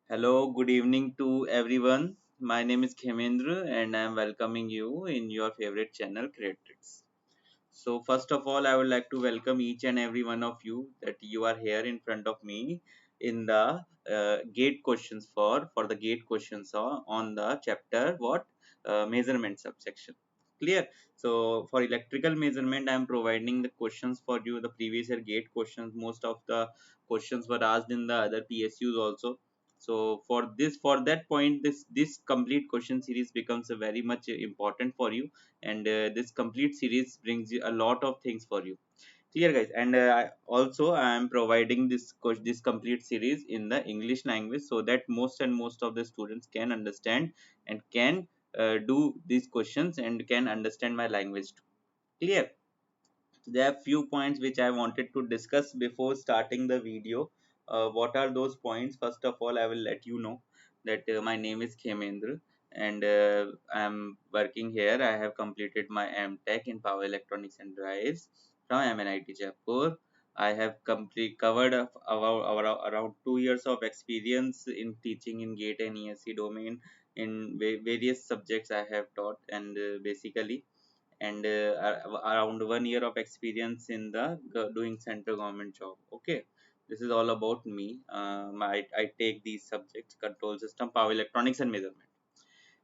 Hello, good evening to everyone. My name is Khemendra and I am welcoming you in your favorite channel Creatrix. So first of all, I would like to welcome each and every one of you that you are here in front of me in the gate questions for the gate questions on the chapter measurement subsection. Clear? So for electrical measurement, I am providing the questions for you. The previous year gate questions, most of the questions were asked in the other PSUs also. So for that point, this complete question series becomes a very much important for you, and this complete series brings you a lot of things for you. Clear, guys? And also I am providing this complete series in the English language so that most of the students can understand and can do these questions and can understand my language too. Clear? There are few points which I wanted to discuss before starting the video. What are those points? First of all, I will let you know that my name is Khemendra and I am working here. I have completed my M.Tech in Power Electronics and Drives from MNIT Jaipur. I have covered around 2 years of experience in teaching in GATE and ESE domain in various subjects I have taught, and basically and around 1 year of experience in the doing central government job. Okay, this is all about me. I take these subjects: control system, power electronics, and measurement.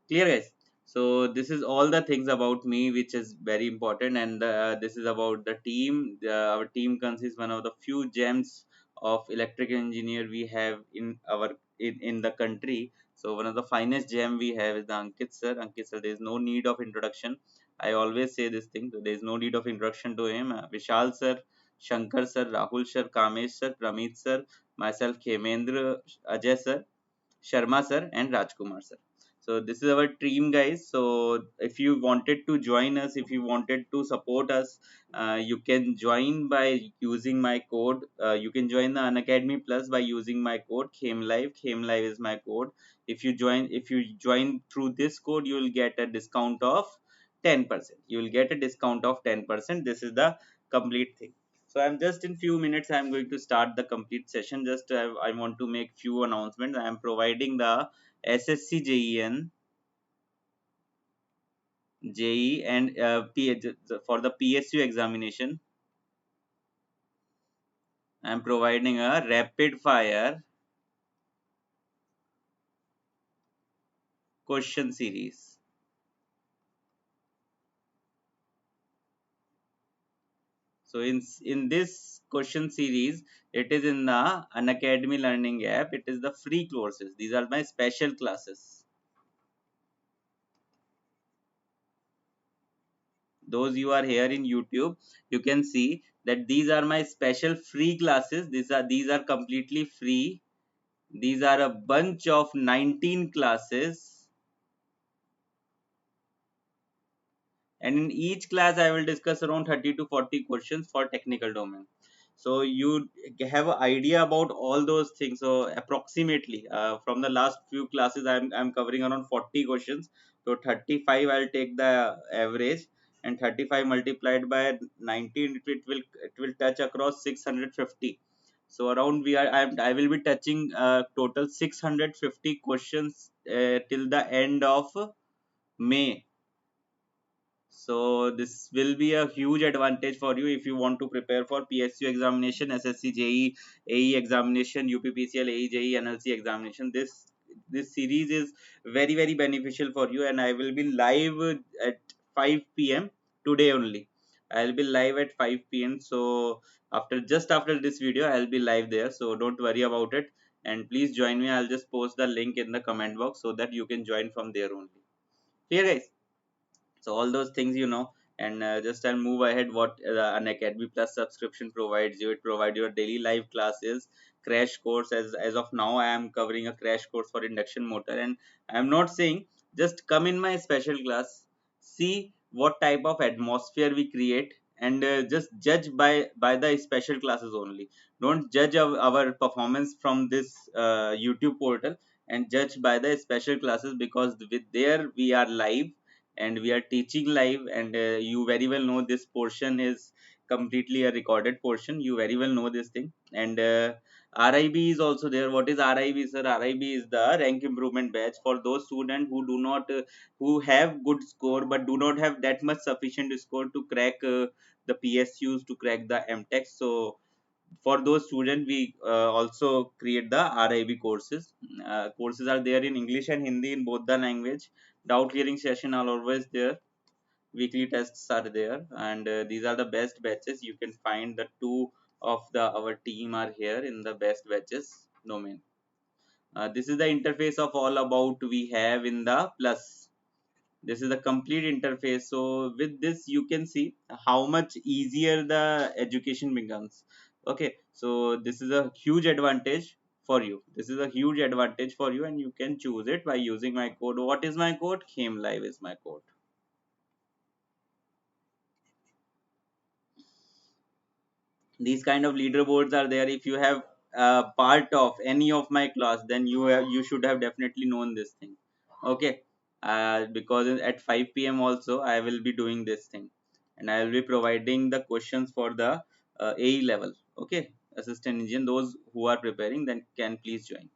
Clear, guys? So this is all the things about me which is very important, and this is about the team. Our team consists one of the few gems of electrical engineer we have in our in the country. So one of the finest gem we have is the Ankit sir. Ankit sir, there is no need of introduction. I always say this thing, so there is no need of introduction to him. Vishal sir, Shankar sir, Rahul sir, Kamesh sir, Pramit sir, myself, Khemendra, Ajay sir, Sharma sir, and Rajkumar sir. So this is our team, guys. So if you wanted to join us, if you wanted to support us, you can join by using my code. You can join the Unacademy Plus by using my code KhameLive. KhameLive is my code. If you join through this code, you will get a discount of 10%. You will get a discount of 10%. This is the complete thing. So I'm just in few minutes I'm going to start the complete session. Just I want to make few announcements. I am providing the SSC JE and for the PSU examination. I am providing a rapid fire question series. So in this question series, it is in the Unacademy Learning app. It is the free courses. These are my special classes. Those you are here in YouTube, you can see that these are my special free classes. These are completely free. These are a bunch of 19 classes, and in each class I will discuss around 30 to 40 questions for technical domain. So you have an idea about all those things. So approximately from the last few classes I'm covering around 40 questions. So 35 I'll take the average, and 35 multiplied by 19, it will touch across 650. So around I will be touching total 650 questions till the end of May. So this will be a huge advantage for you if you want to prepare for PSU examination, SSC, JE, AE examination, UPPCL, AE, JE, NLC examination. This series is very beneficial for you, and I will be live at 5 p.m. today only. I'll be live at 5 p.m. So after this video, I'll be live there. So don't worry about it, and please join me. I'll just post the link in the comment box so that you can join from there only. Clear, guys? So all those things, and just I'll move ahead. What an Academy Plus subscription provides you, it provides your daily live classes, crash course. As of now, I am covering a crash course for induction motor, and I am not saying just come in my special class, see what type of atmosphere we create, and just judge by the special classes only. Don't judge our performance from this YouTube portal, and judge by the special classes, because with there we are live and we are teaching live, and you very well know this portion is completely a recorded portion. You very well know this thing. And RIB is also there. What is RIB, sir? RIB is the rank improvement batch for those students who do not who have good score but do not have that much sufficient score to crack the PSUs, to crack the MTech. So for those students, we also create the RIB courses. Courses are there in English and Hindi, in both the language. Doubt clearing session are always there. Weekly tests are there, and these are the best batches. You can find the two of the our team are here in the best batches domain. This is the interface of all about we have in the plus. This is the complete interface. So with this you can see how much easier the education becomes. Okay, so this is a huge advantage for you. This is a huge advantage for you, and you can choose it by using my code. What is my code? Chem Live is my code. These kind of leaderboards are there. If you have part of any of my class, then you should have definitely known this thing. Okay, because at 5 p.m. also I will be doing this thing, and I will be providing the questions for the AE level. Okay, assistant engineer, those who are preparing, then can please join.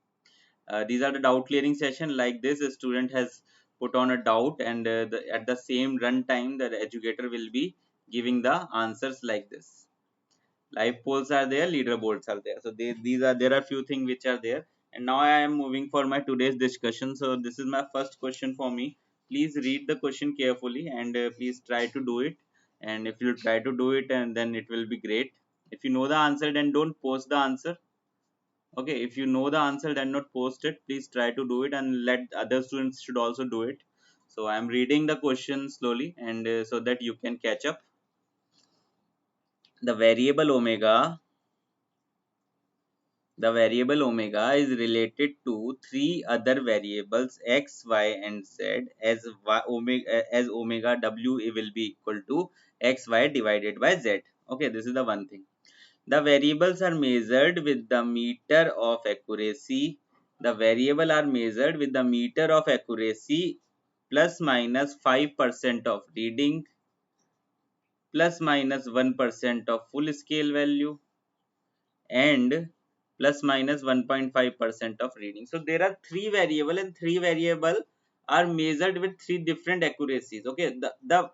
These are the doubt clearing session. Like this, a student has put on a doubt, and at the same run time the educator will be giving the answers like this. Live polls are there, leaderboards are there. So these are, there are few things which are there. And now I am moving for my today's discussion. So this is my first question for me. Please read the question carefully, and please try to do it. And if you try to do it, and then it will be great. If you know the answer, then don't post the answer. Okay, if you know the answer, then not post it. Please try to do it, and let other students should also do it. So I am reading the question slowly, and so that you can catch up. The variable omega The variable omega is related to three other variables x, y, and z, as omega w will be equal to xy divided by z. Okay, this is the one thing. The variables are measured with the meter of accuracy. The variable are measured with the meter of accuracy plus minus 5% of reading, plus minus 1% of full scale value, and plus minus 1.5% of reading. So there are three variable, and three variable are measured with three different accuracies. Okay, the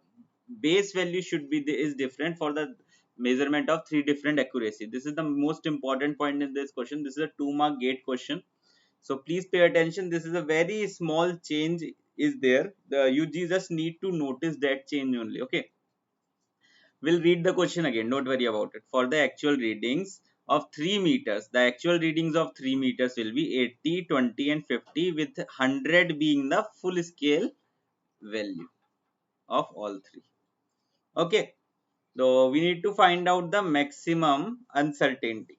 base value should be is different for the measurement of three different accuracy. This is the most important point in this question. This is a 2 mark gate question. So please pay attention. This is a very small change is there. You just need to notice that change only. Okay, we'll read the question again, don't worry about it. For the actual readings of 3 meters, the actual readings of 3 meters will be 80, 20, and 50, with 100 being the full scale value of all three. Okay, so we need to find out the maximum uncertainty.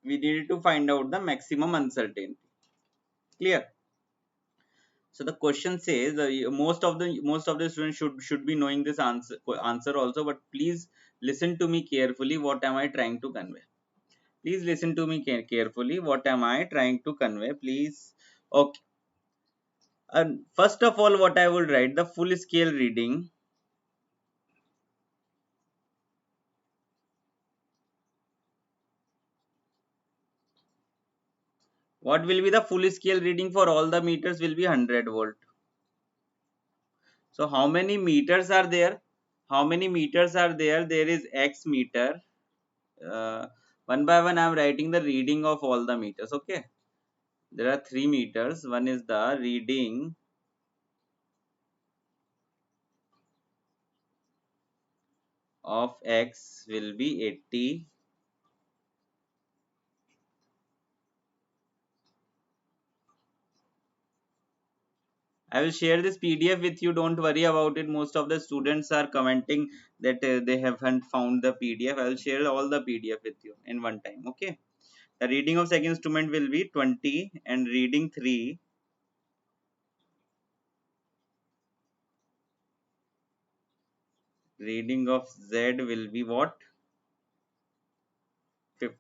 We need to find out the maximum uncertainty. Clear? So the question says most of the students should be knowing this answer also, but please listen to me carefully. What am I trying to convey? Please listen to me carefully. What am I trying to convey? Please. Okay. And first of all, what I would write, the full scale reading. What will be the full scale reading for all the meters will be 100 volt. So how many meters are there? How many meters are there? There is X meter. One by one, I am writing the reading of all the meters. Okay. There are 3 meters. One is the reading of X will be 80. I will share this PDF with you. Don't worry about it. Most of the students are commenting that they haven't found the PDF. I will share all the PDF with you in one time. Okay. The reading of second instrument will be 20, and reading 3. Reading of Z will be what? 50.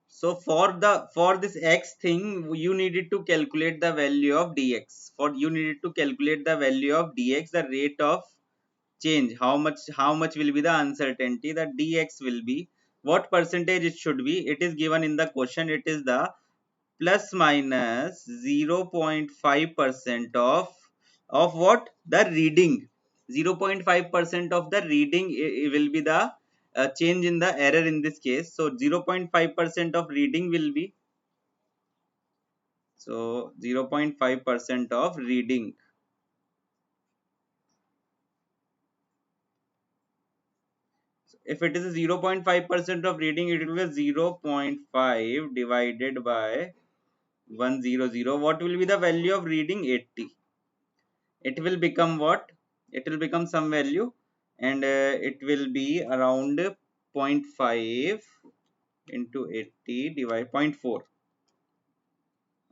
So for this X thing, you needed to calculate the value of dx. For you needed to calculate the value of dx, the rate of change. How much will be the uncertainty? The dx will be what percentage it should be. It is given in the question. It is the plus minus 0.5% of what? The reading. 0.5% of the reading will be the change in the error in this case. So 0.5% of reading will be, so 0.5% of reading. If it is 0.5% of reading, it will be 0.5 divided by 100. What will be the value of reading? 80. It will become what? It will become some value, and it will be around zero point 0.5 into 80 divide zero point 4.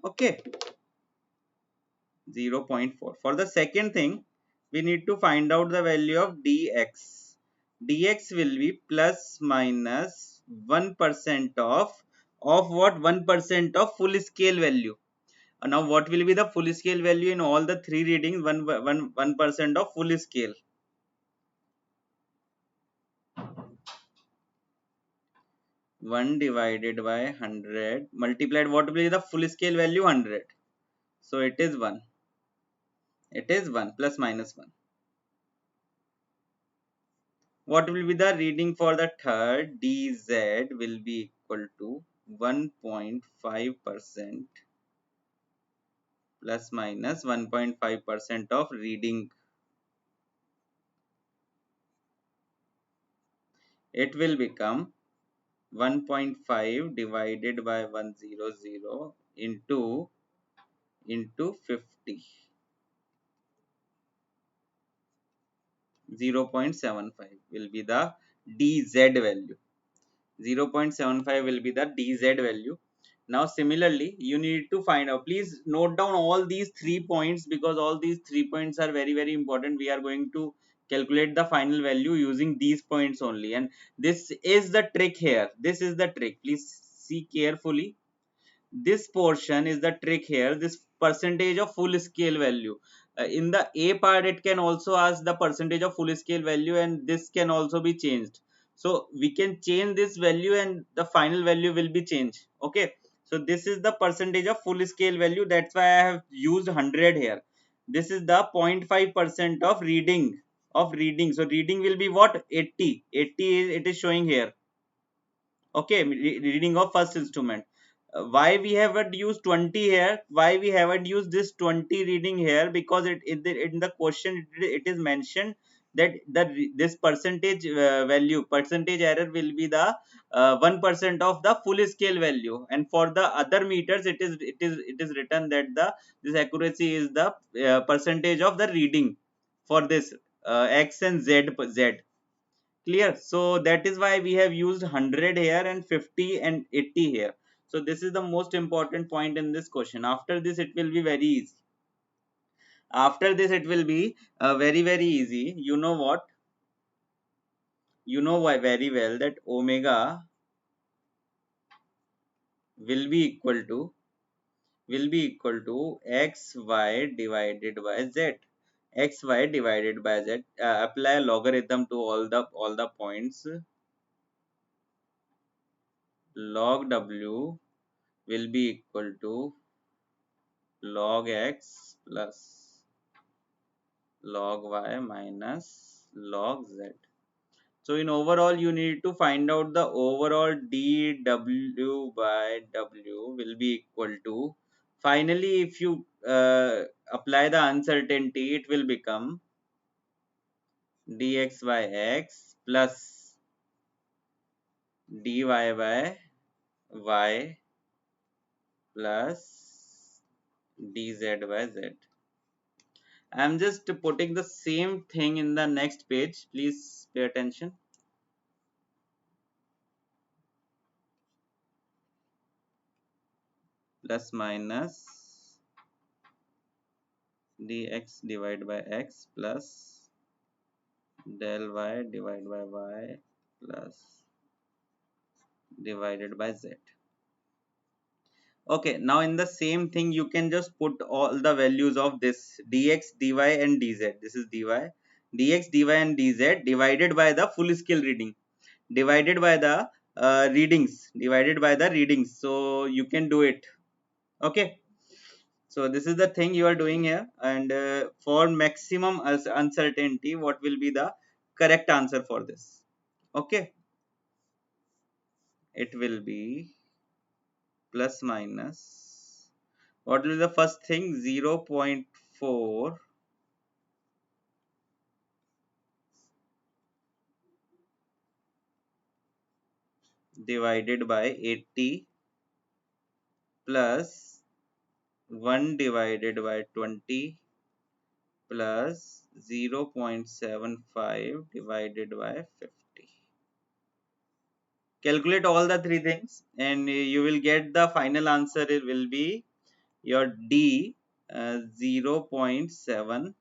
Okay, 0.4. For the second thing, we need to find out the value of dx. Dx will be plus minus 1% of what? 1% of full scale value. Now what will be the full scale value in all the three readings? 1% of full scale. 1 divided by 100 multiplied, what will be the full scale value? 100. So it is 1. It is 1 plus minus 1. What will be the reading for the third? dz will be equal to 1.5% plus minus 1.5% of reading. It will become 1.5 divided by 100 into 50. 0.75 will be the dz value. 0.75 will be the dz value. Now similarly, you need to find out, please note down all these 3 points, because all these 3 points are very very important. We are going to calculate the final value using these points only, and this is the trick here. This is the trick, please see carefully. This portion is the trick here. This percentage of full scale value, in the a part it can also ask the percentage of full scale value, and this can also be changed. So we can change this value and the final value will be changed. Okay, so this is the percentage of full scale value. That's why I have used 100 here. This is the 0.5% of reading. So reading will be what? 80. 80 is, it is showing here. Okay, reading of first instrument. Why we haven't used 20 here? Why we haven't used this 20 reading here? Because in the question it is mentioned that this percentage value, percentage error will be the 1% of the full scale value, and for the other meters it is written that the this accuracy is the percentage of the reading for this x and z. Clear? So that is why we have used 100 here and 50 and 80 here. So this is the most important point in this question. After this it will be very easy. After this it will be very very easy. You know what? You know why very well that omega will be equal to xy divided by z. Xy divided by z. Apply a logarithm to all the points. Log w will be equal to log x plus log y minus log z. So in overall you need to find out the overall dw by w will be equal to, finally if you apply the uncertainty, it will become dx by x plus dy by y plus dz by z. I'm just putting the same thing in the next page. Please pay attention. Plus minus dx divided by x plus del y divided by y plus divided by z. Okay, now in the same thing, you can just put all the values of this dx, dy and dz. This is dy dx, dy and dz divided by the full scale reading, divided by the readings, divided by the readings. So you can do it. Okay, so this is the thing you are doing here, and for maximum uncertainty, what will be the correct answer for this? Okay, it will be plus minus, what will be the first thing, 0.4 divided by 80 plus 1 divided by 20 plus 0.75 divided by 50. Calculate all the three things and you will get the final answer. It will be your D, 0.7.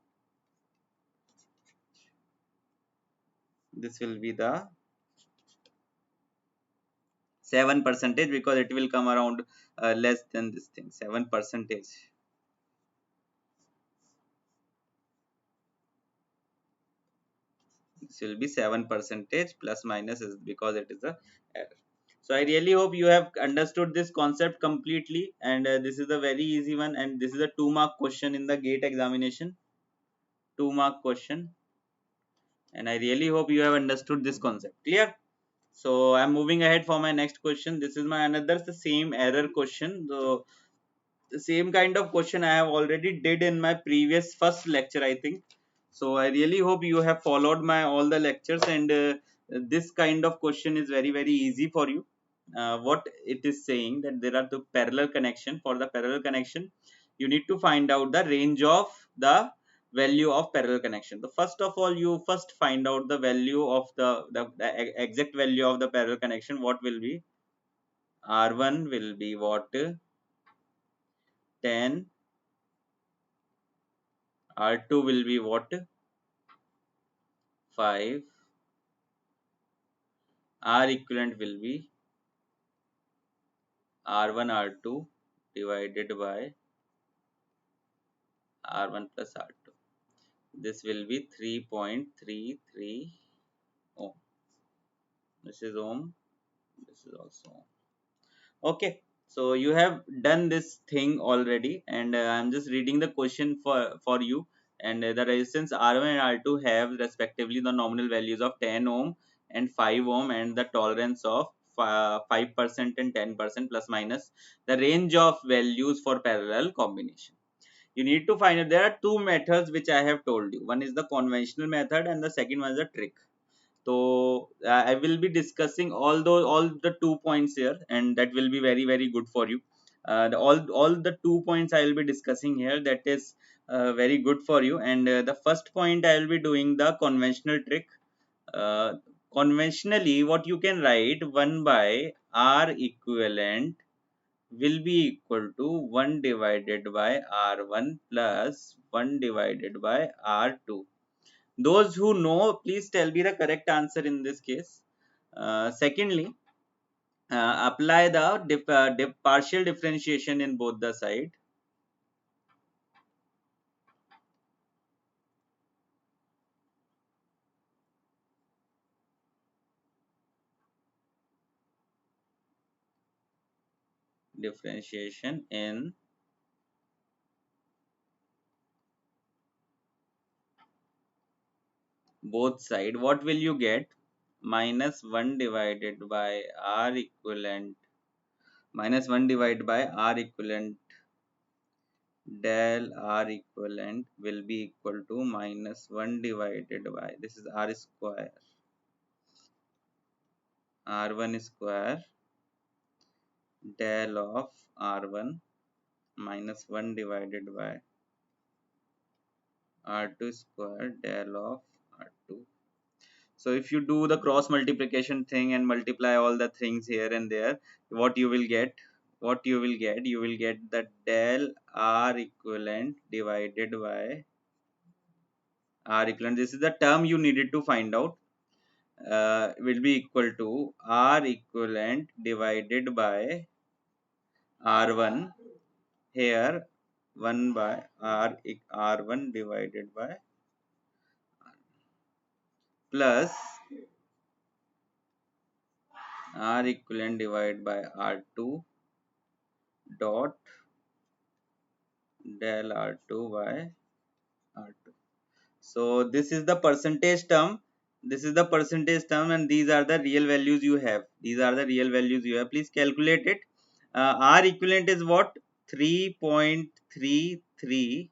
This will be the 7 percentage, because it will come around less than this thing, 7 percentage. This will be 7 percentage, plus minus is because it is a error. So I really hope you have understood this concept completely, and this is a very easy one, and this is a 2-mark question in the GATE examination, 2-mark question, and I really hope you have understood this concept. Clear? So I'm moving ahead for my next question. This is my another the same error question. So the same kind of question I have already did in my previous first lecture, I think. So I really hope you have followed my all the lectures, and this kind of question is very easy for you. What it is saying, that there are the parallel connection. For the parallel connection, you need to find out the range of the value of parallel connection. So first of all, you first find out the value of the exact value of the parallel connection. What will be? R1 will be what? 10. R2 will be what? 5. R equivalent will be R1 R2 divided by R1 plus R2. This will be 3.33 ohm. This is ohm. This is also ohm. Okay, so you have done this thing already, and I'm just reading the question for you. And the resistance R1 and R2 have respectively the nominal values of 10 ohm and 5 ohm, and the tolerance of 5% and 10% plus minus the range of values for parallel combination. You need to find out, there are two methods which I have told you. One is the conventional method, and the second one is the trick. So I will be discussing all the 2 points here, and that will be very good for you. All the 2 points I will be discussing here, that is very good for you. And the first point, I will be doing the conventional trick. uh, Conventionally, what you can write, 1 by R equivalent will be equal to 1 divided by R1 plus 1 divided by R2. Those who know, please tell me the correct answer in this case. Secondly, apply the partial differentiation in both the side. Differentiation in both side. What will you get? Minus 1 divided by R equivalent, minus 1 divided by R equivalent del R equivalent will be equal to minus 1 divided by, this is R square, R1 square del of R1 minus 1 divided by R2 square del of R2. So if you do the cross multiplication thing and multiply all the things here and there, what you will get? What you will get? You will get the del R equivalent divided by R equivalent. This is the term you needed to find out. Will be equal to R equivalent divided by R1. Here 1 by R1 divided by R. plus R equivalent divided by R2 dot del R2 by R2. So this is the percentage term. This is the percentage term, and these are the real values you have. These are the real values you have. Please calculate it. R equivalent is what? 3.33.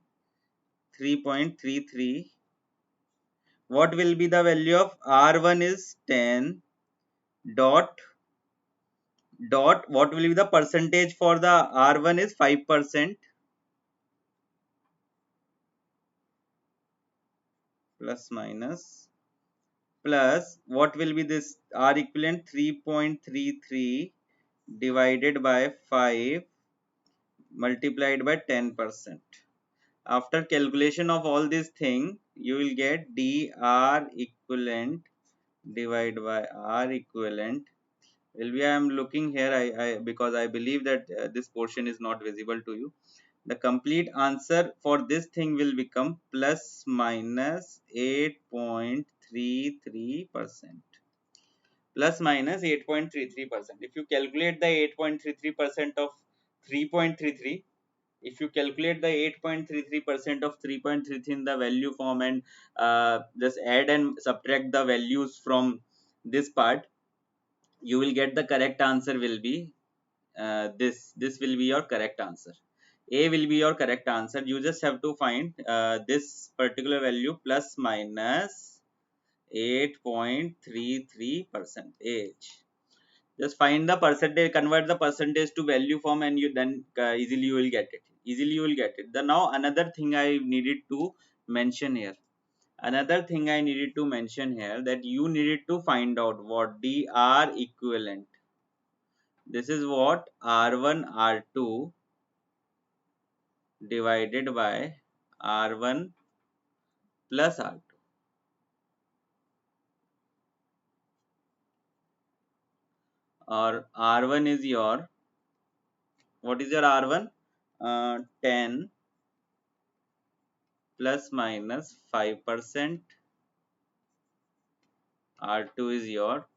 3.33. What will be the value of R1 is 10 dot what will be the percentage for the R1 is 5% plus minus, plus what will be this R equivalent? 3.33 divided by 5 multiplied by 10%. After calculation of all these things, you will get dr equivalent divided by R equivalent will be, I am looking here, because I believe that this portion is not visible to you. The complete answer for this thing will become plus minus 8.33%. Plus minus 8.33%. If you calculate the 8.33% of 3.33, if you calculate the 8.33% of 3.33 in the value form, and just add and subtract the values from this part, you will get the correct answer will be this will be your correct answer. A will be your correct answer. You just have to find this particular value plus minus 8.33 percentage. Just find the percentage, convert the percentage to value form, and you then easily you will get it. Easily you will get it. The now another thing I needed to mention here. Another thing I needed to mention here, that you needed to find out what dr equivalent. This is what R1 R2 divided by R1 plus R2, or R1 is your, what is your R1? 10 plus minus 5%. R2 is your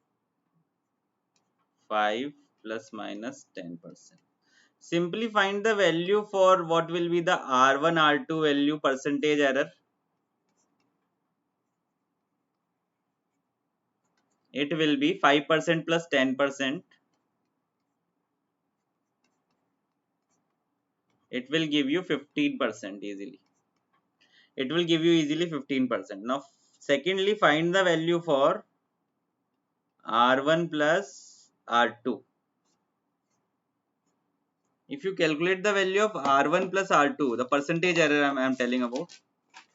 5 plus minus 10%. Simply find the value for what will be the R1 R2 value percentage error. It will be 5% plus 10%. It will give you 15% easily. It will give you easily 15%. Now secondly, find the value for R1 plus R2. If you calculate the value of R1 plus R2, the percentage error I am telling about.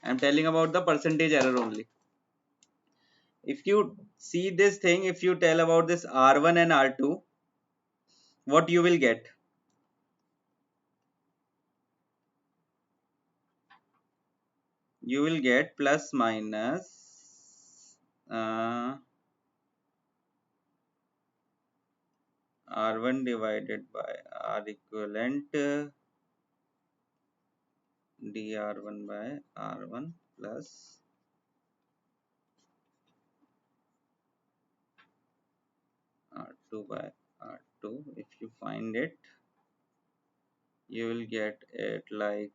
I am telling about the percentage error only. If you see this thing, if you tell about this R1 and R2, what you will get? You will get plus minus R1 divided by R equivalent dr1 by R1 plus R2 by R2. If you find it, you will get it like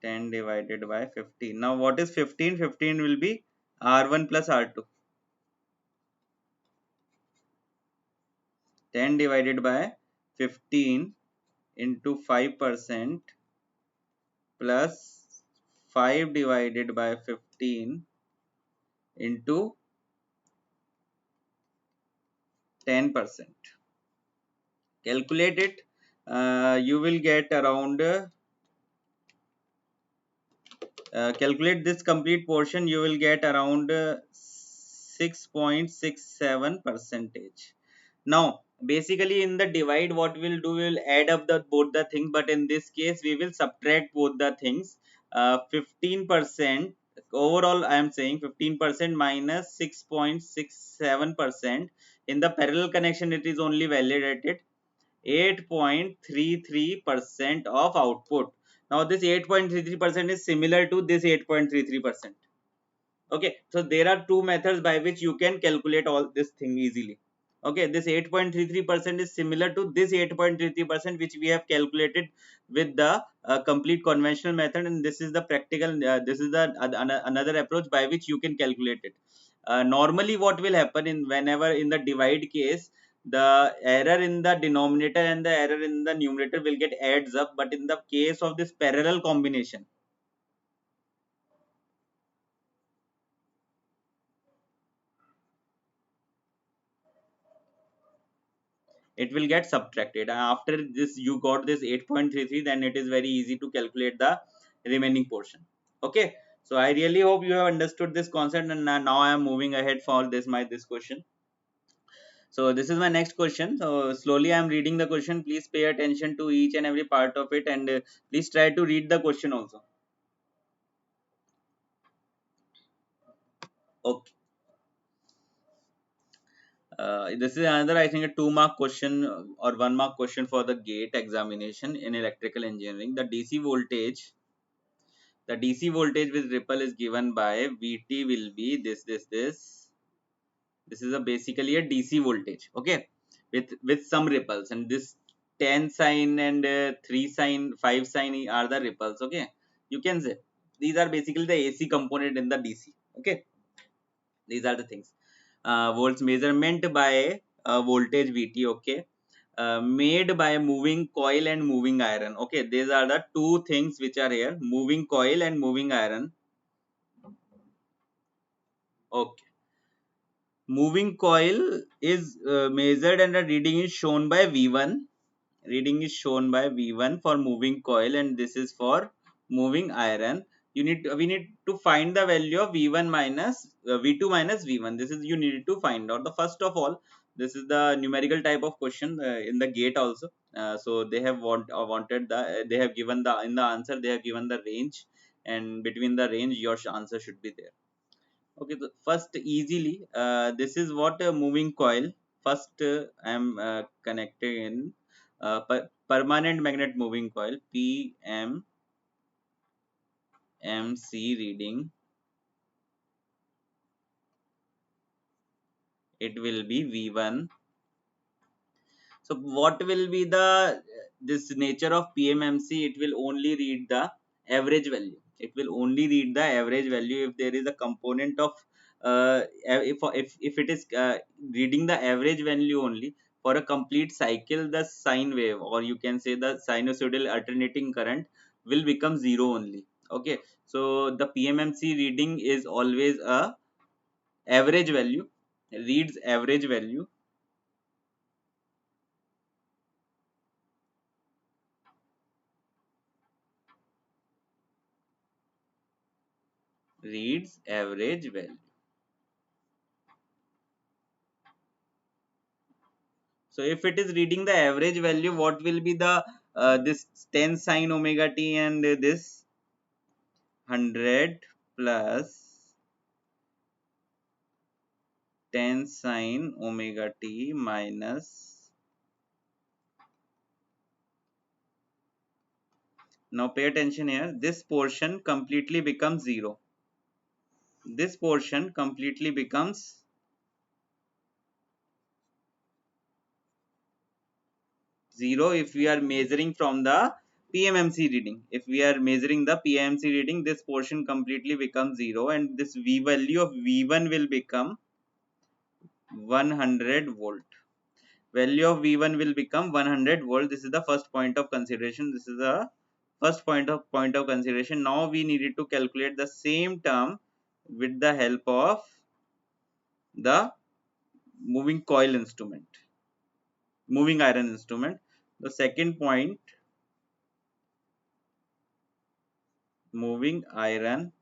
10 divided by 15. Now what is 15? 15 will be R1 plus R2. 10 divided by 15 into 5% plus 5 divided by 15 into 10%. Calculate it. You will get around calculate this complete portion, you will get around 6.67 percentage. Now basically in the divide, what we'll do, we will add up the both the things, but in this case we will subtract both the things. 15% overall, I am saying 15% minus 6.67%. In the parallel connection it is only validated 8.33% of output. Now this 8.33% is similar to this 8.33%. Okay, so there are two methods by which you can calculate all this thing easily. Okay, this 8.33% is similar to this 8.33% which we have calculated with the complete conventional method, and this is the practical, this is the another approach by which you can calculate it. Normally what will happen in whenever in the divide case, the error in the denominator and the error in the numerator will get adds up, but in the case of this parallel combination, it will get subtracted. After this you got this 8.33, then it is very easy to calculate the remaining portion. Okay, so I really hope you have understood this concept, and now I am moving ahead for this question. So this is my next question. So slowly I am reading the question. Please pay attention to each and every part of it, and please try to read the question also. Okay. This is another, I think, a 2 mark question or 1 mark question for the gate examination in electrical engineering. The DC voltage with ripple is given by Vt will be this. This is a basically a DC voltage, okay, with some ripples, and this 10 sine and 3 sine 5 sine are the ripples. Okay, you can say these are basically the AC component in the DC. Okay, these are the things. Volts measurement by voltage Vt. Okay, made by moving coil and moving iron. Okay, these are the two things which are here: moving coil and moving iron. Okay, moving coil is measured and the reading is shown by V1. Reading is shown by V1 for moving coil, and this is for moving iron. We need to find the value of V1 minus V2 minus V1. This is you need to find out. The first of all, this is the numerical type of question in the gate also. So they have wanted the they have given the in the answer they have given the range, and between the range your answer should be there. Okay, so first easily, this is what a moving coil. First I am connecting in permanent magnet moving coil PMMC reading. It will be V1. So what will be the this nature of PMMC? It will only read the average value. It will only read the average value if there is a component of if it is reading the average value only for a complete cycle, the sine wave, or you can say the sinusoidal alternating current, will become zero only. Okay, so the PMMC reading is always a average value, reads average value, reads average value. So if it is reading the average value, what will be the this 10 sine omega t and this 100 plus 10 sine omega t minus. Now pay attention here. This portion completely becomes zero. This portion completely becomes zero if we are measuring from the PMMC reading. If we are measuring the PMMC reading, this portion completely becomes zero, and this V value of V1 will become 100 volt. Value of V1 will become 100 volt. This is the first point of consideration. This is the first point of consideration. Now we needed to calculate the same term with the help of the moving coil instrument, moving iron instrument. The second point, moving iron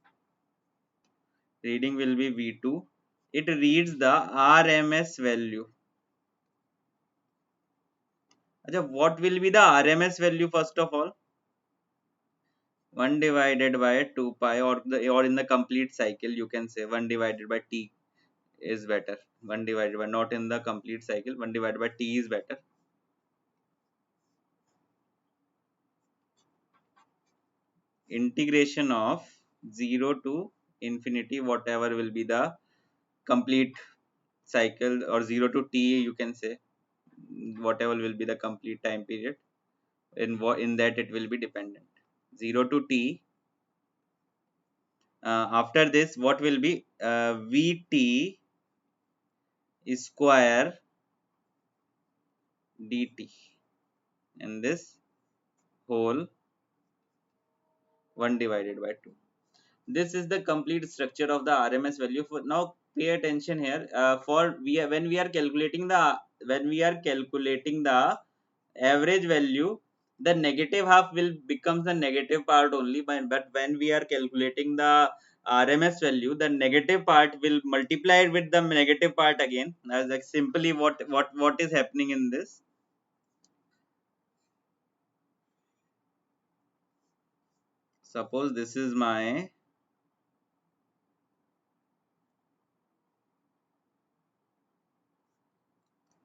reading will be V2. It reads the RMS value. Achha, what will be the RMS value first of all? 1 divided by 2 pi, or in the complete cycle you can say 1 divided by T is better. 1 divided by, not in the complete cycle, 1 divided by T is better. Integration of 0 to infinity, whatever will be the complete cycle, or 0 to t you can say, whatever will be the complete time period, in that it will be dependent. 0 to t, after this what will be vt square dt, and this whole 1 divided by 2. This is the complete structure of the RMS value. For now, pay attention here. For we are, when we are calculating the average value, the negative half will becomes the negative part only. But when we are calculating the RMS value, the negative part will multiply it with the negative part again. Like simply what is happening in this. Suppose this is my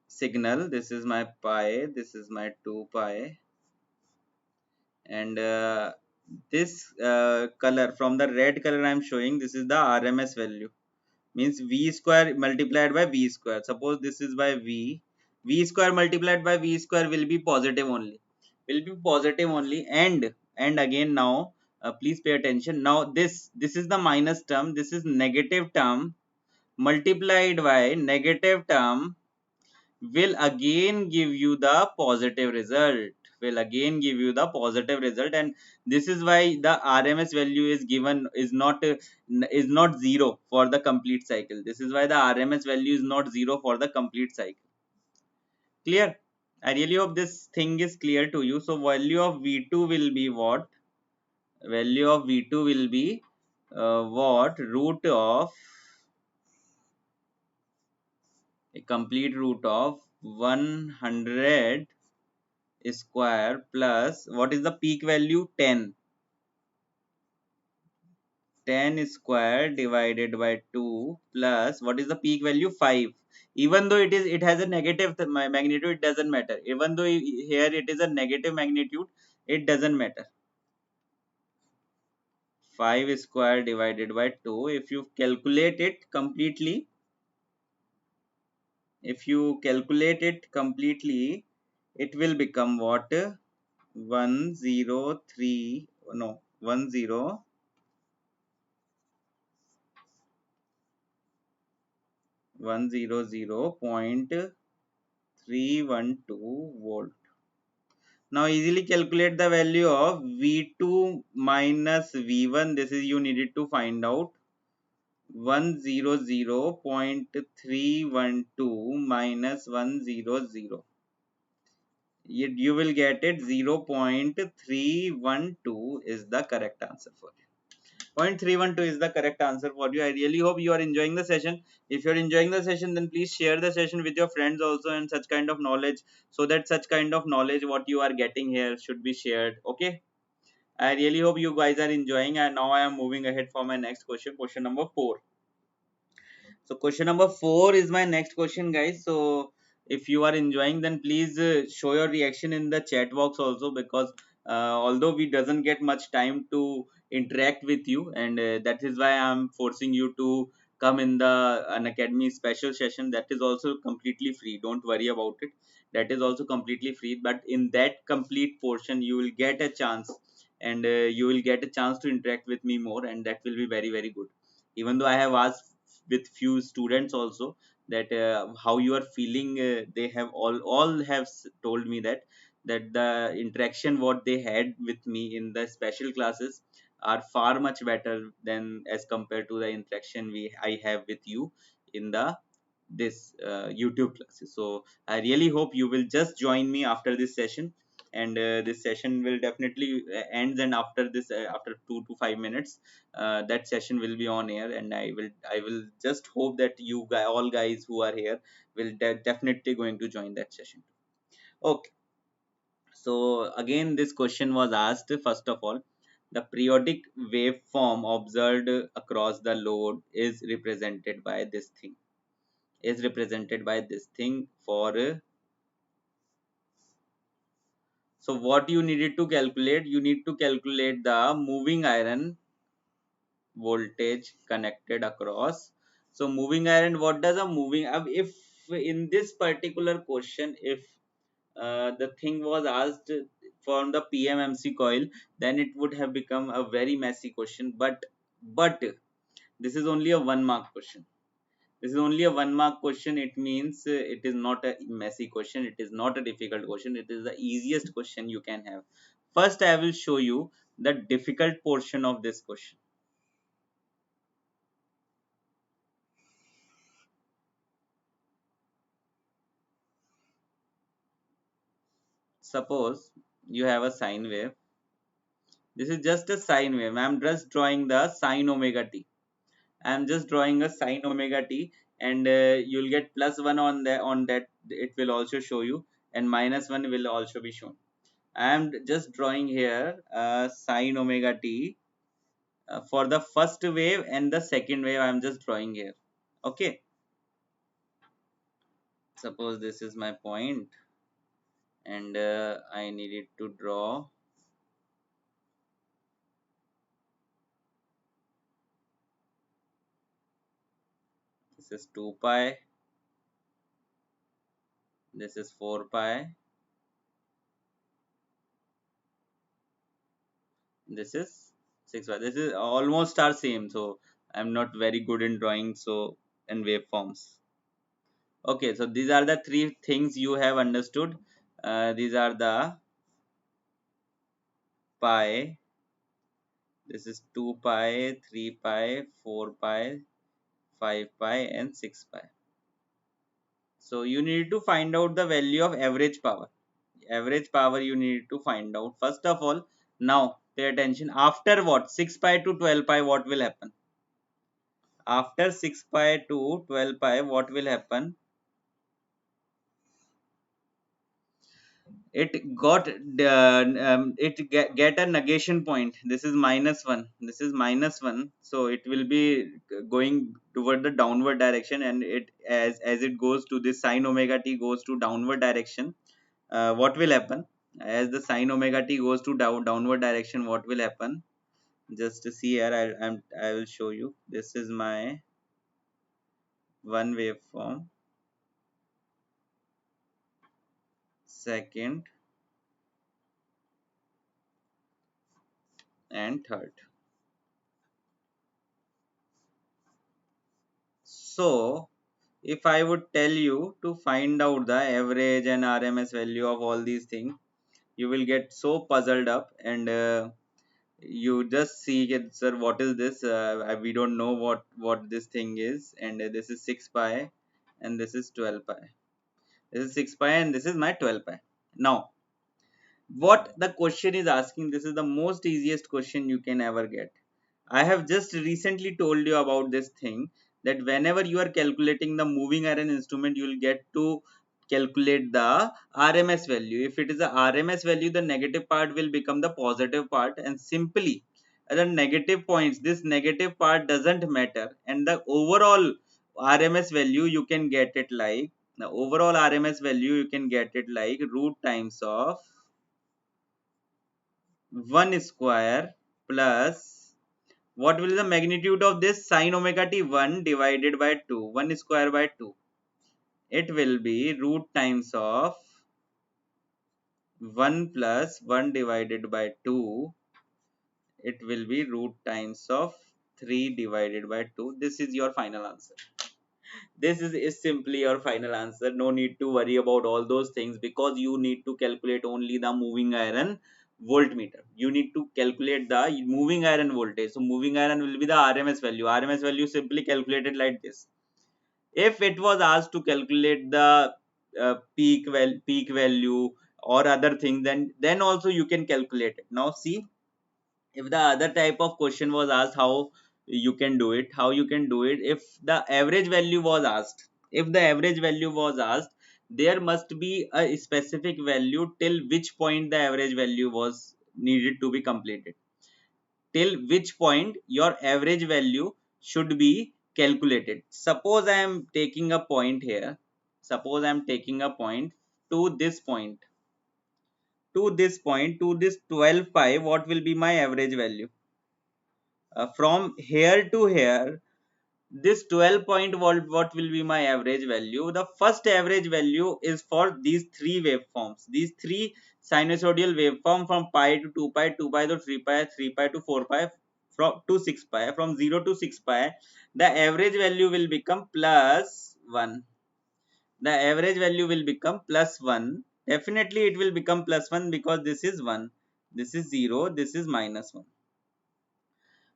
signal. This is my pi. This is my 2 pi, and this color, from the red color I am showing, this is the RMS value, means v square multiplied by v square. Suppose this is by v square multiplied by v square will be positive only, and again now, please pay attention. Now this is the minus term, this is negative term multiplied by negative term will again give you the positive result, and this is why the RMS value is given is not 0 for the complete cycle. This is why the RMS value is not 0 for the complete cycle. Clear? I really hope this thing is clear to you. So value of v2 will be what? Value of v2 will be what? Root of a complete root of 100 square plus what is the peak value? 10 square divided by 2 plus what is the peak value? 5. Even though it has a negative magnitude, it doesn't matter. Even though here it is a negative magnitude, it doesn't matter. 5 square divided by 2, if you calculate it completely, it will become what? 103, no, 100.312 volt. Now easily calculate the value of V2 minus V1. This is you needed to find out. 100.312 minus 100. You will get it 0.312 is the correct answer for you. 0.312 is the correct answer for you. I really hope you are enjoying the session. If you are enjoying the session, then please share the session with your friends also, and such kind of knowledge, so that such kind of knowledge what you are getting here should be shared. Okay. I really hope you guys are enjoying, and now I am moving ahead for my next question. Question number 4. So question number 4 is my next question, guys. So if you are enjoying, then please show your reaction in the chat box also, because although we doesn't get much time to interact with you, and that is why I am forcing you to come in the an academy special session. That is also completely free. Don't worry about it. That is also completely free. But in that complete portion, you will get a chance, and you will get a chance to interact with me more, and that will be very very good. Even though I have asked with few students also that how you are feeling, they have all have told me that the interaction what they had with me in the special classes are far much better than as compared to the interaction I have with you in the this YouTube classes. So I really hope you will just join me after this session, and this session will definitely ends, and after this after 2 to 5 minutes that session will be on air, and I will just hope that you guys, all guys who are here, will definitely going to join that session. Okay. So again, this question was asked. First of all, the periodic waveform observed across the load is represented by this thing, for so what you needed to calculate, you need to calculate the moving iron voltage connected across. So moving iron, what does a moving, if in this particular question, if the thing was asked from the PMMC coil, then it would have become a very messy question. But this is only a 1 mark question. This is only a 1 mark question. It means it is not a messy question. It is not a difficult question. It is the easiest question you can have. First, I will show you the difficult portion of this question. Suppose you have a sine wave. This is just a sine wave. I am just drawing the sine omega t. I am just drawing a sine omega t, and you'll get +1 on that. It will also show you, and -1 will also be shown. I am just drawing here sine omega t for the first wave, and the second wave I am just drawing here. Okay, suppose this is my point, and I needed to draw. This is 2 pi. This is 4 pi. This is 6 pi. This is almost our same. So I'm not very good in drawing so in waveforms. Okay, so these are the three things you have understood. These are the pi. This is 2 pi, 3 pi, 4 pi, 5 pi, and 6 pi. So you need to find out the value of average power. Average power you need to find out. First of all, now pay attention. After what? 6 pi to 12 pi, what will happen? After 6 pi to 12 pi, what will happen? It get a negation point. This is -1. This is -1. So it will be going toward the downward direction, and it as it goes to this sine omega t goes to downward direction. What will happen? As the sine omega t goes to downward direction, what will happen? Just to see here, I will show you. This is my one waveform, second, and third. So if I would tell you to find out the average and RMS value of all these things, you will get so puzzled up, and you just see it, sir, what is this? We don't know what this thing is, and this is 6 pi, and this is 12 pi. This is 6 pi, and this is my 12 pi. Now what the question is asking, this is the most easiest question you can ever get. I have just recently told you about this thing, that whenever you are calculating the moving iron instrument, you will get to calculate the RMS value. If it is a RMS value, the negative part will become the positive part, and simply the negative points, this negative part doesn't matter, and the overall RMS value you can get it like, the overall RMS value you can get it like root times of 1 square plus, what will be the magnitude of this sine omega t? 1 divided by 2, 1 square by 2. It will be root times of 1 plus 1 divided by 2. It will be root times of 3 divided by 2. This is your final answer. This is simply your final answer. No need to worry about all those things, because you need to calculate only the moving iron voltmeter. You need to calculate the moving iron voltage. So moving iron will be the RMS value. RMS value simply calculated like this. If it was asked to calculate the peak value or other thing, then also you can calculate it. Now see, if the other type of question was asked, how you can do it, if the average value was asked, there must be a specific value till which point the average value was needed to be completed, till which point your average value should be calculated. Suppose I am taking a point here, suppose I am taking a point to this point, to this 12 pi, what will be my average value? from here to here, this 12 point volt, what will be my average value? The first average value is for these three waveforms, these three sinusoidal waveform from pi to 2 pi, 2 pi to 3 pi, 3 pi to 4 pi, from to 6 pi, from 0 to 6 pi. The average value will become plus 1. The average value will become plus 1. Definitely it will become plus 1 because this is 1, this is 0, this is minus 1.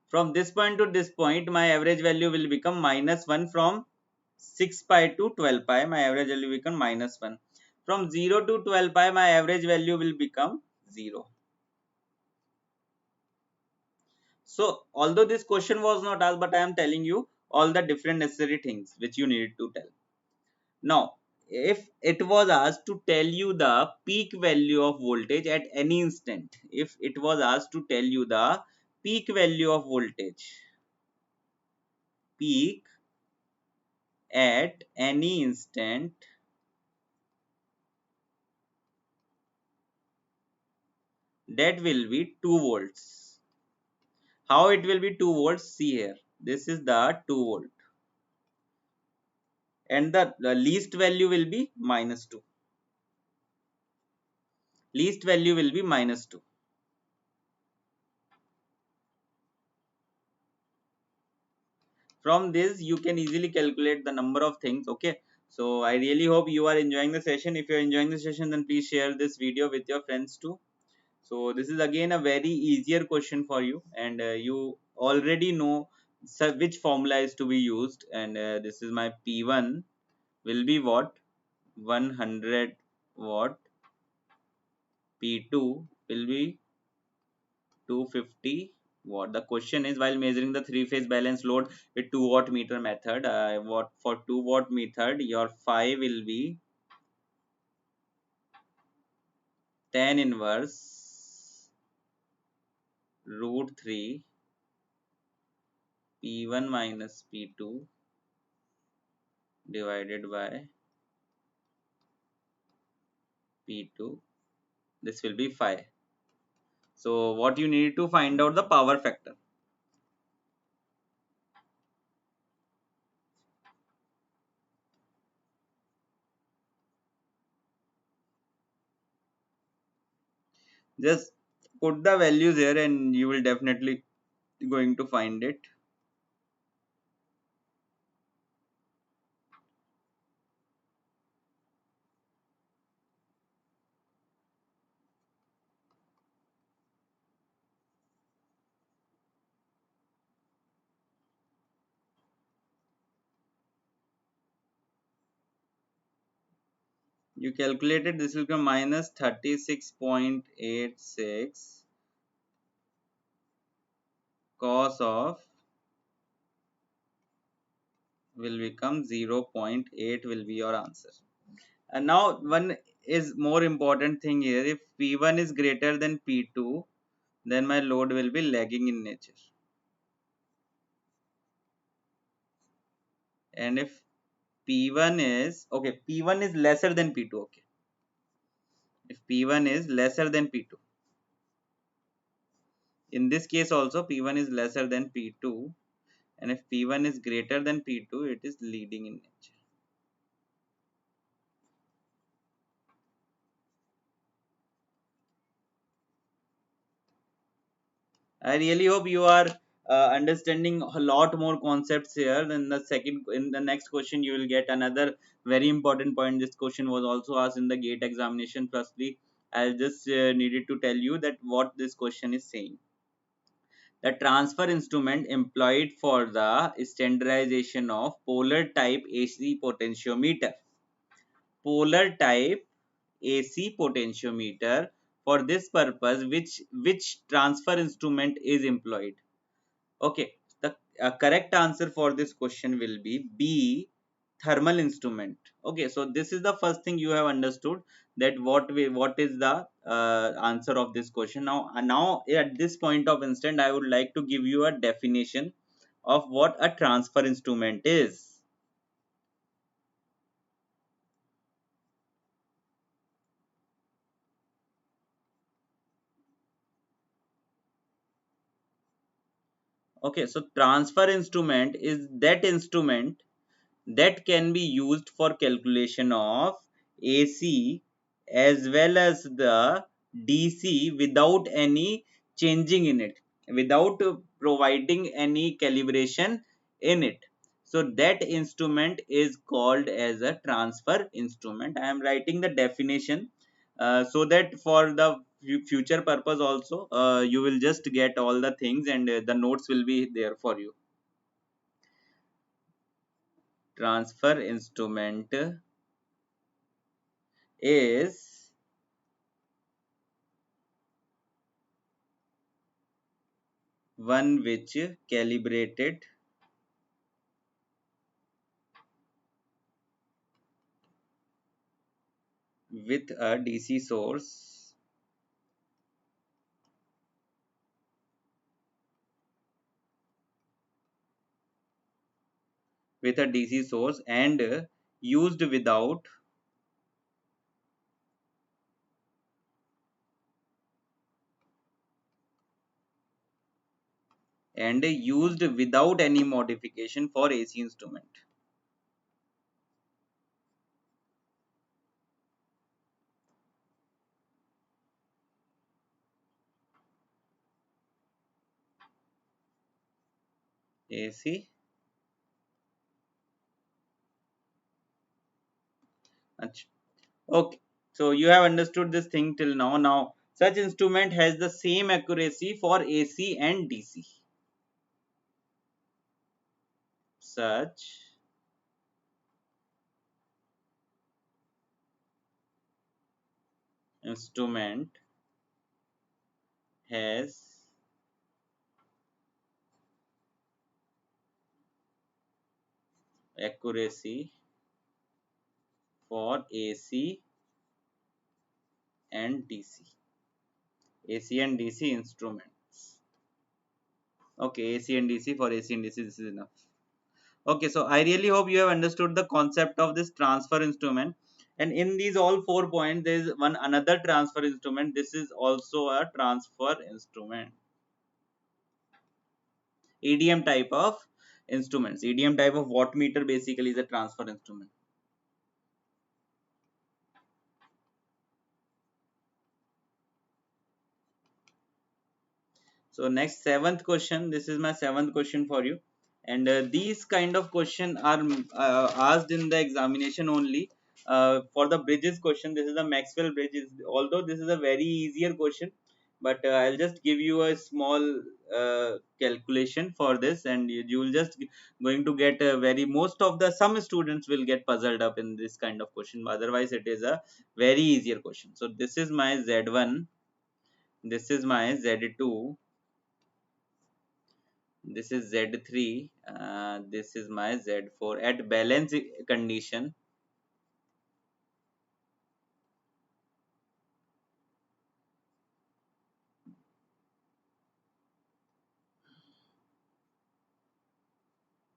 From this point to this point, my average value will become minus 1. From 6 pi to 12 pi, my average value will become minus 1. From 0 to 12 pi, my average value will become 0. So, although this question was not asked, but I am telling you all the different necessary things which you need to tell. Now, if it was asked to tell you the peak value of voltage at any instant, if it was asked to tell you the peak value of voltage, peak at any instant, that will be 2 volts. How it will be 2 volts? See here, this is the 2 volt, and the least value will be minus 2. Least value will be minus 2. From this you can easily calculate the number of things. Okay, so I really hope you are enjoying the session. If you are enjoying the session, then please share this video with your friends too. So this is again a very easier question for you, and you already know which formula is to be used. And this is my P1 will be what? 100 watt. P2 will be 250 watt. The question is, while measuring the three phase balance load with 2 watt meter method, what for 2 watt method, your phi will be tan inverse root 3 P1 minus P2 divided by P2. This will be phi. So what you need to find out the power factor. Just put the values here and you will definitely going to find it. You calculated, this will come minus 36.86 cos of will become 0.8 will be your answer. And now one is more important thing here, if P1 is greater than P2, then my load will be lagging in nature. And if P1 is okay, P1 is lesser than P2. Okay, if P1 is lesser than P2, in this case also P1 is lesser than P2, and if P1 is greater than P2, it is leading in nature. I really hope you are understanding a lot more concepts here. Then the second, in the next question, you will get another very important point. This question was also asked in the GATE examination. Firstly, I just needed to tell you that what this question is saying. The transfer instrument employed for the standardization of polar type AC potentiometer. Polar type AC potentiometer. For this purpose, which transfer instrument is employed? Okay, the correct answer for this question will be B, thermal instrument. Okay, so this is the first thing you have understood, that what is the answer of this question. Now at this point of instant, I would like to give you a definition of what a transfer instrument is. Okay, so transfer instrument is that instrument that can be used for calculation of AC as well as the DC without any changing in it, without providing any calibration in it. So that instrument is called as a transfer instrument. I am writing the definition so that for the future purpose also you will just get all the things, and the notes will be there for you. Transfer instrument is one which calibrated with a DC source, and used without any modification for AC instrument. AC. Okay. So you have understood this thing till now. Now such instrument has the same accuracy for AC and DC. Such instrument has accuracy for AC and DC. AC and DC instruments. Okay, AC and DC, for AC and DC, this is enough. Okay, so I really hope you have understood the concept of this transfer instrument. And in these all 4 points, there is one another transfer instrument. This is also a transfer instrument. EDM type of instruments. EDM type of wattmeter basically is a transfer instrument. So next, seventh question. This is my seventh question for you, and these kind of question are asked in the examination only. For the bridges question, this is the Maxwell bridges. Although this is a very easier question, but I'll just give you a small calculation for this, and you will just going to get a very, most of the some students will get puzzled up in this kind of question. Otherwise, it is a very easier question. So this is my Z1. This is my Z2. This is Z3. This is my Z4. At balance condition,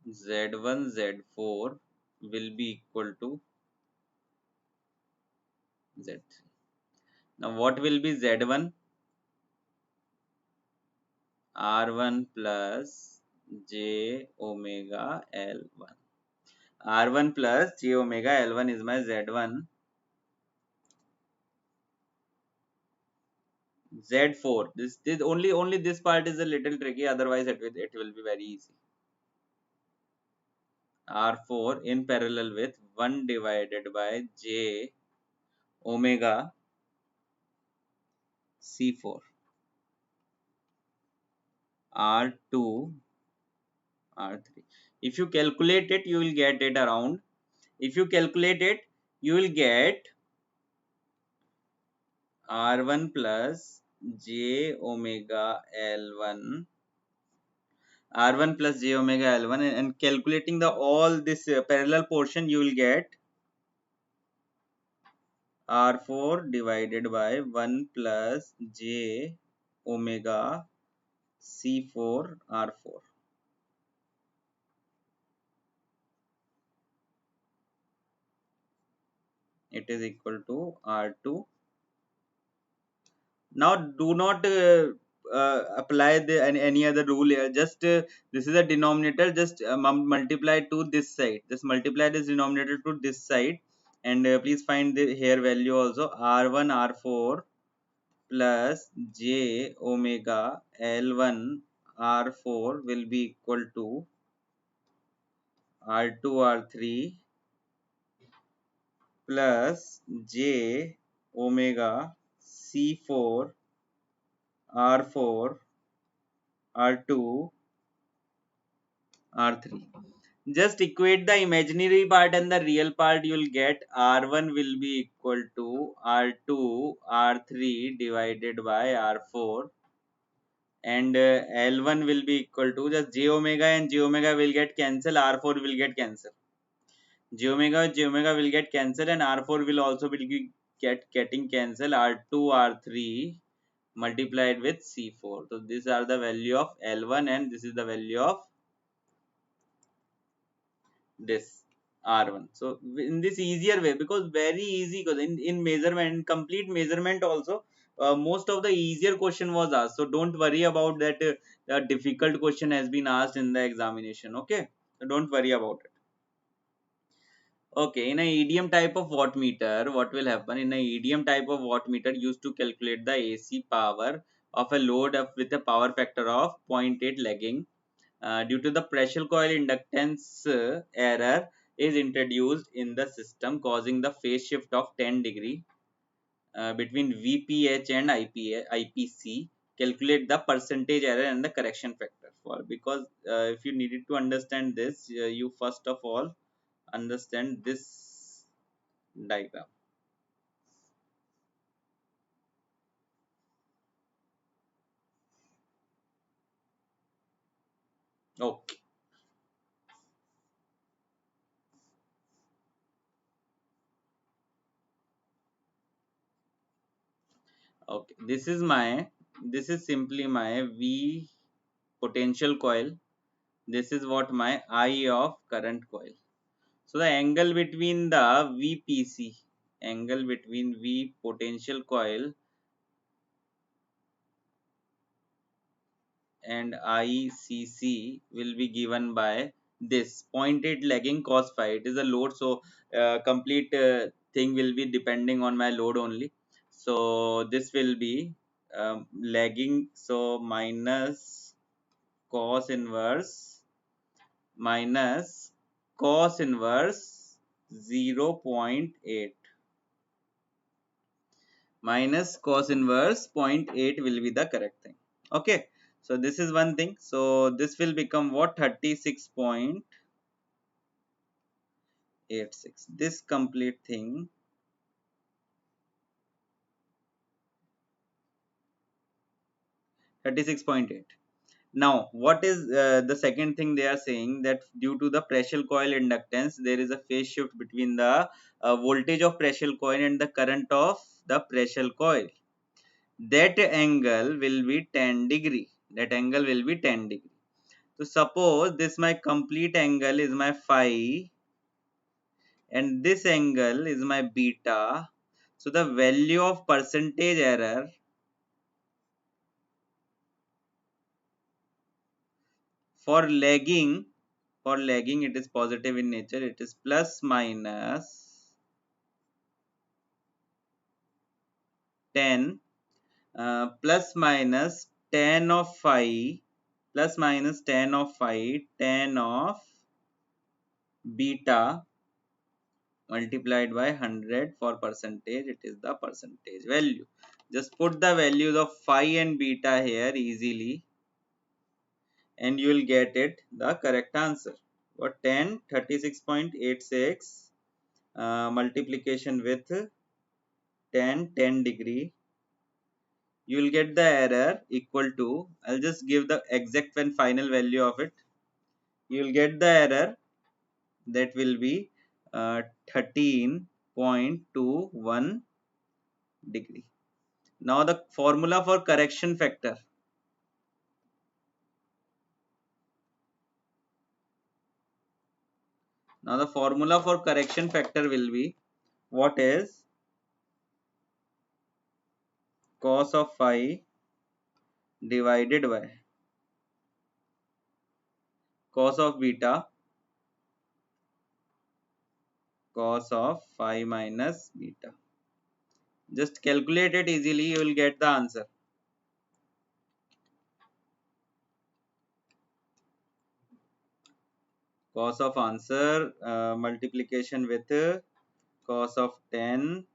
Z1 Z4 will be equal to Z3. Now what will be Z1? R1 plus J omega L1. R1 plus J omega L1 is my Z1. Z4. This only this part is a little tricky. Otherwise, it will be very easy. R4 in parallel with 1 divided by J omega C4. R2 R3. If you calculate it, you will get it around. If you calculate it, you will get R1 plus J omega L1. R1 plus J omega L1, and calculating the all this parallel portion, you will get R4 divided by 1 plus J omega C4 R4. It is equal to R2. Now do not apply any other rule here. Just this is a denominator, just multiply to this side, just multiply this denominator to this side, and please find the here value also. R1 R4 plus j omega L1 R4 will be equal to R2 R3 plus j omega C4 R4 R2 R3. Just equate the imaginary part and the real part. You will get R1 will be equal to R2 R3 divided by R4, and L1 will be equal to just j omega, and j omega will get cancelled, R4 will get cancelled. J omega will get cancelled, and R4 will also be getting cancelled. R2 R3 multiplied with C4. So these are the value of L1, and this is the value of this R1. So in this easier way, because very easy, because in measurement, complete measurement also, most of the easier question was asked. So don't worry about that the difficult question has been asked in the examination. Okay, so don't worry about it. Okay, in a EDM type of wattmeter, what will happen? In a EDM type of wattmeter used to calculate the AC power of a load with a power factor of 0.8 lagging, due to the pressure coil inductance error is introduced in the system, causing the phase shift of 10 degree between VPH and IPC. Calculate the percentage error and the correction factor for, because if you needed to understand this, you first of all understand this diagram. Okay, okay. This is simply my V potential coil. This is what my I of current coil. So the angle between the VPC, angle between V potential coil and ICC will be given by this 0.8 lagging cos phi. It is a load, so complete thing will be depending on my load only. So this will be lagging, so minus cos inverse minus cos inverse 0.8 minus cos inverse zero point 0.8 will be the correct thing. Okay, so this is one thing. So this will become what? 36.86. This complete thing, 36.8. Now what is the second thing they are saying? That due to the pressure coil inductance, there is a phase shift between the voltage of pressure coil and the current of the pressure coil. That angle will be 10 degree. That angle will be 10 degree. So suppose this my complete angle is my phi, and this angle is my beta. So the value of percentage error for lagging, it is positive in nature. It is plus minus 10, plus minus 10 of phi, plus minus 10 of phi, 10 of beta multiplied by 100 for percentage. It is the percentage value. Just put the values of phi and beta here easily, and you will get it the correct answer. What? 10, 36.86 multiplication with 10, 10 degree, you will get the error equal to, I'll just give the exact and final value of it. You will get the error that will be 13.21 degree. Now the formula for correction factor. Now the formula for correction factor will be, what is cos of phi divided by cos of beta cos of phi minus beta. Just calculate it easily, you will get the answer. Cos of answer multiplication with cos of 10,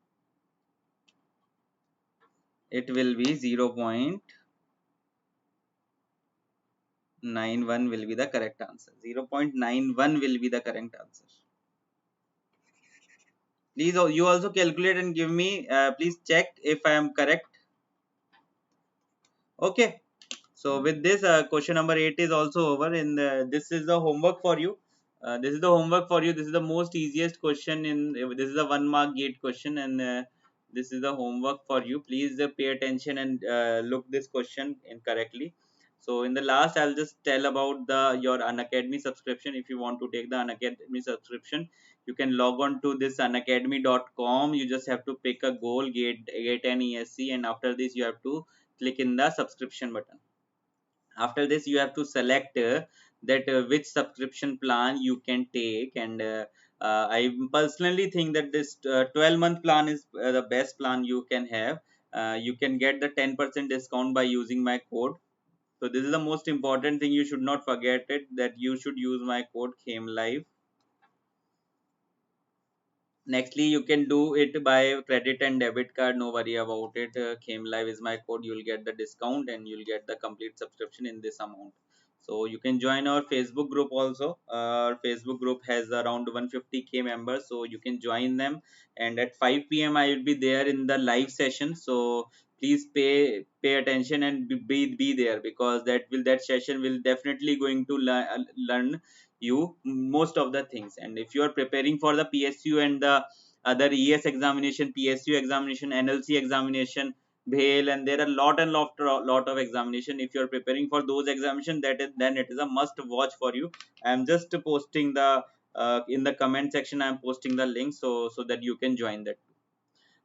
it will be 0.91 will be the correct answer. 0.91 will be the correct answer. Please you also calculate and give me, please check if I am correct. Okay. So with this, question number 8 is also over, and this is the homework for you. This is the homework for you. This is the most easiest question in. This is a 1 mark gate question, and this is the homework for you. Please pay attention and look this question in correctly. So in the last, I'll just tell about the your Unacademy subscription. If you want to take the Unacademy subscription, you can log on to this unacademy.com. You just have to pick a goal, gate an ESC, and after this, you have to click in the subscription button. After this, you have to select that which subscription plan you can take, and I personally think that this 12-month plan is the best plan you can have. You can get the 10% discount by using my code. So this is the most important thing, you should not forget it, that you should use my code came live. Nextly, you can do it by credit and debit card, no worry about it. Came live is my code, you'll get the discount and you'll get the complete subscription in this amount. So you can join our Facebook group also. Our Facebook group has around 150k members, so you can join them. And at 5 p.m. I will be there in the live session. So please pay attention and be there, because that session will definitely going to learn you most of the things. And if you are preparing for the PSU and the other ES examination, PSU examination, NLC examination, BHEL, and there are lot of examination. If you are preparing for those examination, then it is a must watch for you. I am just posting the in the comment section, I am posting the link, so that you can join that.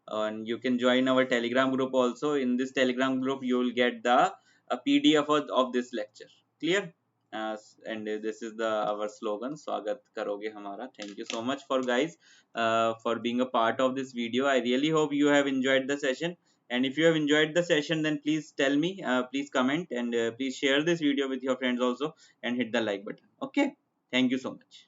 And you can join our Telegram group also. In this Telegram group, you will get the a PDF of this lecture. Clear? And this is the our slogan, swagat karoge hamara. Thank you so much for guys for being a part of this video. I really hope you have enjoyed the session, and if you have enjoyed the session, then please tell me, please comment, and please share this video with your friends also, and hit the like button. Okay, thank you so much.